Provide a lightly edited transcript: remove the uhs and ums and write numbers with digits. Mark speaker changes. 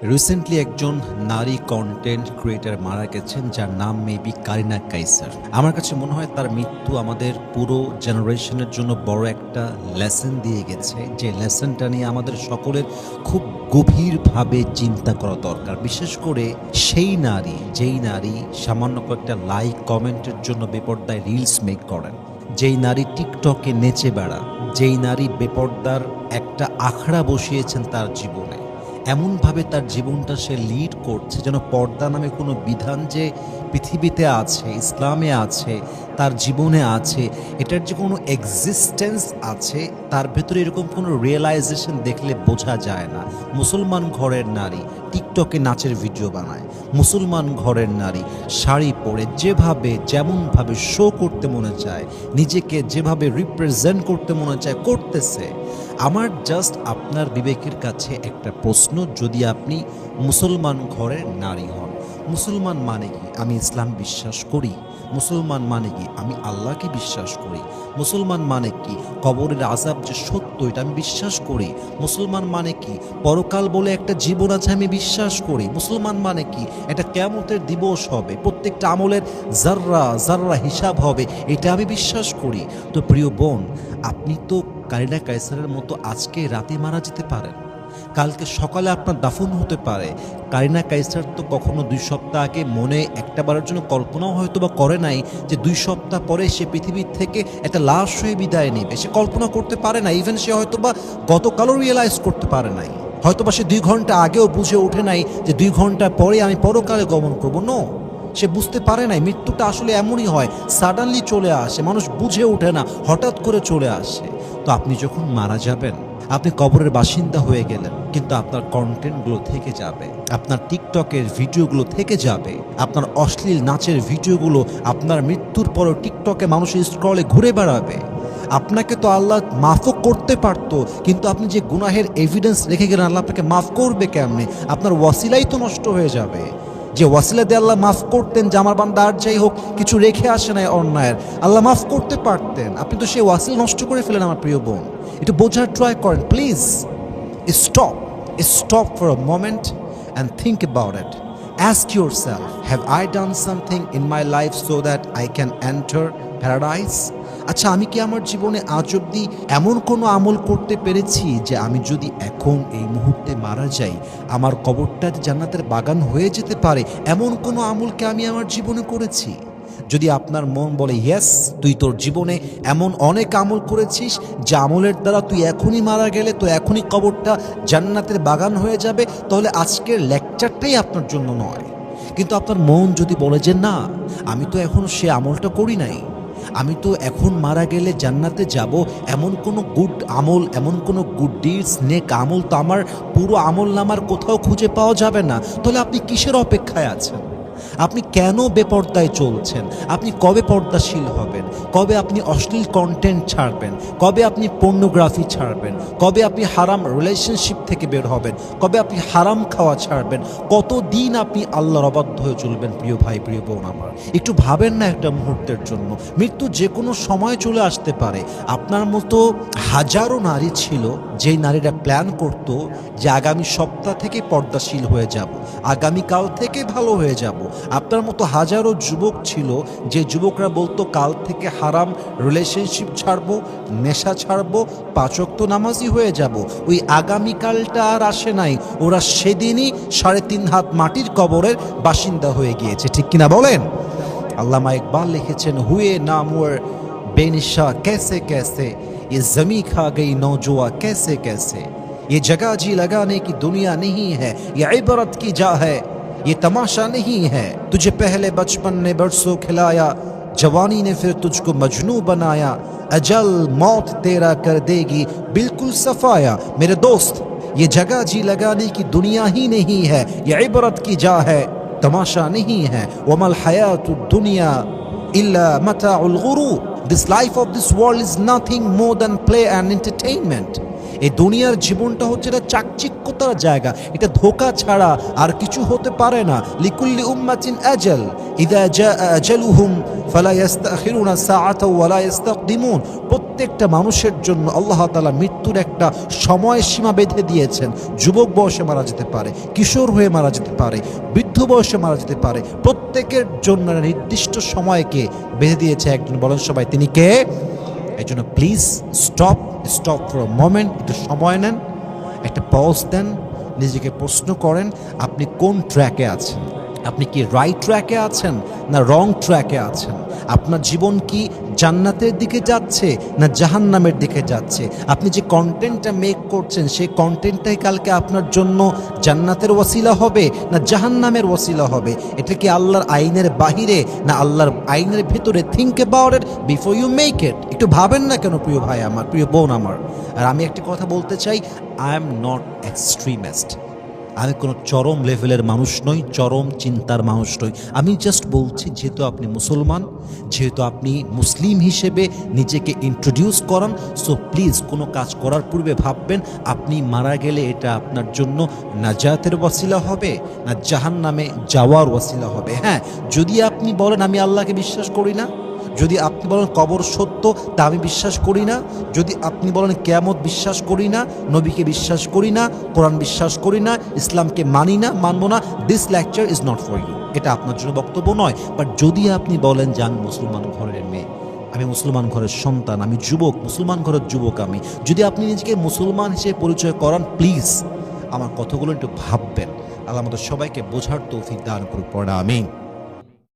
Speaker 1: Recently একজন নারী content creator মারা গেছেন, যার নাম মেবি কারিনা কাইসার। আমার কাছে মনে হয় তার মৃত্যু আমাদের পুরো জেনারেশনের জন্য বড় একটা লেসন দিয়ে গেছে, যে লেসনটা নিয়ে আমাদের সকলের খুব গভীরভাবে চিন্তা করা দরকার। বিশেষ করে যেই নারী সামান্য কয়েকটা লাইক কমেন্টের জন্য বেপরদায় রিলস মেক করেন, যেই নারী টিকটকে নেচে বেড়ান, যেই নারী বেপরদার একটা আখড়া বসিয়েছেন তার জীবনে, এমনভাবে তার জীবনটা সে লিড করছে যেন পর্দা নামে কোনো বিধান যে পৃথিবীতে আছে, ইসলামে আছে, তার জীবনে আছে, এটার যে কোনো এক্সিস্টেন্স আছে, তার ভেতরে এরকম কোনো রিয়েলাইজেশন দেখলে বোঝা যায় না। মুসলমান ঘরের নারী টিকটকে নাচের ভিডিও বানায়, মুসলমান ঘরের নারী শাড়ি পরে যেমনভাবে শো করতে মনে চায়, নিজেকে যেভাবে রিপ্রেজেন্ট করতে মনে চায় করতেছে। আমার জাস্ট আপনার বিবেকের কাছে একটা প্রশ্ন, যদি আপনি মুসলমান ঘরের নারী হন, মুসলমান মানে কি আমি ইসলাম বিশ্বাস করি, মুসলমান মানে কি আমি আল্লাহকে বিশ্বাস করি, মুসলমান মানে কি কবরের আযাব যে সত্য এটা আমি বিশ্বাস করি, মুসলমান মানে কি পরকাল বলে একটা জীবন আছে আমি বিশ্বাস করি, মুসলমান মানে কি এটা কিয়ামতের দিবস হবে, প্রত্যেকটা আমলের জাররা জাররা হিসাব হবে, এটা আমি বিশ্বাস করি। তো প্রিয় বোন, আপনি তো কারিনা কাইসারের মতো আজকে রাতে মারা যেতে পারেন, কালকে সকালে আপনার দাফন হতে পারে। কারিনা কাইসার তো কখনো 2 সপ্তাহ আগে মনে একটাবারের জন্য কল্পনাও হয়তো বা করে নাই যে 2 সপ্তাহ পরে সে পৃথিবীর থেকে একটা লাশ হয়ে বিদায় নেবে। সে কল্পনা করতে পারে না, ইভেন সে হয়তো বা গতকালও রিয়েলাইজ করতে পারে নাই, হয়তো বা সে 2 ঘন্টা আগেও বুঝে ওঠে নাই যে 2 ঘন্টা পরে আমি পরকালে গমন করবো। নো, সে বুঝতে পারে নাই। মৃত্যুটা আসলে এমনই হয়, সাডেনলি চলে আসে, মানুষ বুঝে ওঠে না, হঠাৎ করে চলে আসে। তো আপনি যখন মারা যাবেন, আপনি কবরের বাসিন্দা হয়ে গেলেন, কিন্তু আপনার কন্টেন্টগুলো থেকে যাবে, আপনার টিকটকের ভিডিওগুলো থেকে যাবে, আপনার অশ্লীল নাচের ভিডিওগুলো আপনার মৃত্যুর পরেও টিকটকে মানুষের স্ক্রলে ঘুরে বেড়াবে। আপনাকে তো আল্লাহ মাফও করতে পারতো, কিন্তু আপনি যে গুনাহের এভিডেন্স রেখে গেলেন, আল্লাহ আপনাকে মাফ করবে কেমনে? আপনার ওয়াসিলাই তো নষ্ট হয়ে যাবে। যে ওয়াসিলা দিয়ে আল্লাহ মাফ করতেন, যে আমার বান্দা আর যাই হোক কিছু রেখে আসে নাই অন্যায়ের, আল্লাহ মাফ করতে পারতেন, আপনি তো সেই ওয়াসিলা নষ্ট করে ফেলেন। আমার প্রিয় বোন, একটু বোঝার ট্রাই করেন please. Stop for a moment and think about it. Ask yourself, have I done something in my life so that I can enter paradise? আচ্ছা, আমি কি আমার জীবনে আজ অব্দি এমন কোনো আমল করতে পেরেছি যে আমি যদি এখন এই মুহূর্তে মারা যাই, আমার কবরটা জান্নাতের বাগান হয়ে যেতে পারে? এমন কোনো আমলকে আমি আমার জীবনে করেছি? যদি আপনার মন বলে ইয়েস, তুই তোর জীবনে এমন অনেক আমল করেছিস যে আমলের দ্বারা তুই এখনই মারা গেলে তো এখনই কবরটা জান্নাতের বাগান হয়ে যাবে, তাহলে আজকের লেকচারটাই আপনার জন্য নয়। কিন্তু আপনার মন যদি বলে যে না, আমি তো এখন সে আমলটা করি নাই, আমি তো এখন মারা গেলে জান্নাতে যাব, এমন কোনো গুড আমল, এমন কোনো গুড ডিডস, নেক আমল তো আমার পুরো আমল নামার কোথাও খুঁজে পাওয়া যাবে না, তাহলে আপনি কিসের অপেক্ষায় আছেন? আপনি কেন বেপর্দায় চলছেন? আপনি কবে পর্দাশীল হবেন? কবে আপনি অশ্লীল কন্টেন্ট ছাড়বেন? কবে আপনি পর্নোগ্রাফি ছাড়বেন? কবে আপনি হারাম রিলেশনশিপ থেকে বের হবেন? কবে আপনি হারাম খাওয়া ছাড়বেন? কতদিন আপনি আল্লাহর অবাধ্য হয়ে চলবেন? প্রিয় ভাই, প্রিয় বোন আমার, একটু ভাবেন না একটা মুহূর্তের জন্য। মৃত্যু যে কোনো সময় চলে আসতে পারে। আপনার মতো হাজারো নারী ছিল যেই নারীরা প্ল্যান করত যে আগামী সপ্তাহ থেকে পর্দাশীল হয়ে যাব, আগামীকাল থেকে ভালো হয়ে যাব। আপনার মতো হাজারো যুবক ছিল যে যুবকরা বলতো কাল থেকে হারাম রিলেশনশিপ ছাড়বো, নেশা ছাড়বো, 5 ওয়াক্ত নামাজি হয়ে যাব। ওই আগামীকালটা আর আসে নাই, ওরা সেদিনই 3.5 হাত মাটির কবরের বাসিন্দা হয়ে গিয়েছে। ঠিক কিনা বলেন? আল্লামা ইকবাল লিখেছেন, হুয়ে নামওয়ার বেনিশা कैसे कैसे, ये जमी खा गई नौजुआ कैसे कैसे, ये जगह जी लगाने की दुनिया नहीं है, ये इबरत की जा है, ये तमाशा नहीं है। तुझे पहले बचपन ने बरसों खिलाया, जवानी ने फिर तुझको मजनू बनाया, अजल मौत तेरा कर देगी बिल्कुल सफाया। मेरे दोस्त, ये जगह जी लगाने की दुनिया ही नहीं है, ये इबरत की जा है, तमाशा नहीं है। वमल हयातुद दुनिया इल्ला मताउल गुरूर। This life of this world is nothing more than play and entertainment. এই দুনিয়ার জীবনটা হচ্ছে এটা চাকচিক্যতার জায়গা, এটা ধোঁকা ছাড়া আর কিছু হতে পারে না। লিকুল্লি উম্মাতিন আজাল, ইযা জাআ আজালুহুম ফালা ইস্তাখিরুনা সাআতাও ওয়ালা ইস্তাকদিমুন। প্রত্যেকটা মানুষের জন্য আল্লাহ তাআলা মৃত্যুর একটা সময়সীমা বেঁধে দিয়েছেন। যুবক বয়সে মারা যেতে পারে, কিশোর হয়ে মারা যেতে পারে, বৃদ্ধ বয়সে মারা যেতে পারে। প্রত্যেকের জন্য নির্দিষ্ট সময়কে বেঁধে দিয়েছে একজন, বলেন সবাই তিনি কে? এই জন্য please stop for a moment, একটু সময় নেন, একটা পজ দেন, নিজেকে প্রশ্ন করেন আপনি কোন ট্র্যাকে আছেন। আপনি কি রাইট ট্র্যাকে আছেন না রং ট্র্যাকে আছেন? আপনার জীবন কি জান্নাতের দিকে যাচ্ছে না জাহান্নামের দিকে যাচ্ছে? আপনি যে কন্টেন্টটা মেক করছেন সেই কন্টেন্টটাই কালকে আপনার জন্য জান্নাতের ওয়াসিলা হবে না জাহান্নামের ওয়াসিলা হবে? এটা কি আল্লাহর আইনের বাহিরে না আল্লাহর আইনের ভিতরে? Think about it before you make it. একটু ভাবেন না কেন প্রিয় ভাই আমার, প্রিয় বোন আমার? আর আমি একটি কথা বলতে চাই, আই এম নট এক্সট্রিমিস্ট। আমি কোনো চরম লেভেলের মানুষ নই, চরম চিন্তার মানুষ নই। আমি জাস্ট বলছি, যেহেতু আপনি মুসলমান, যেহেতু আপনি মুসলিম হিসেবে নিজেকে ইন্ট্রোডিউস করান, সো প্লিজ কোনো কাজ করার পূর্বে ভাববেন আপনি মারা গেলে এটা আপনার জন্য নাজাতের ওয়াসিলা হবে না জাহান্নামে যাওয়ার ওয়াসিলা হবে। হ্যাঁ, যদি আপনি বলেন আমি আল্লাহকে বিশ্বাস করি না, যদি আপনি বলেন কবর সত্য তা আমি বিশ্বাস করি না, যদি আপনি বলেন কিয়ামত বিশ্বাস করি না, নবীকে বিশ্বাস করি না, কোরআন বিশ্বাস করি না, ইসলামকে মানি না, মানবো না, this lecture is not for you, এটা আপনার জন্য বক্তব্য নয়। বাট যদি আপনি বলেন যে আমি মুসলমান ঘরের মেয়ে, আমি মুসলমান ঘরের সন্তান, আমি যুবক, মুসলমান ঘরের যুবক আমি, যদি আপনি নিজেকে মুসলমান হিসেবে পরিচয় করান, প্লিজ আমার কথাগুলো একটু ভাববেন। আল্লাহ আমাদের সবাইকে বোঝার তৌফিক দান করুন। পড়া আমিন।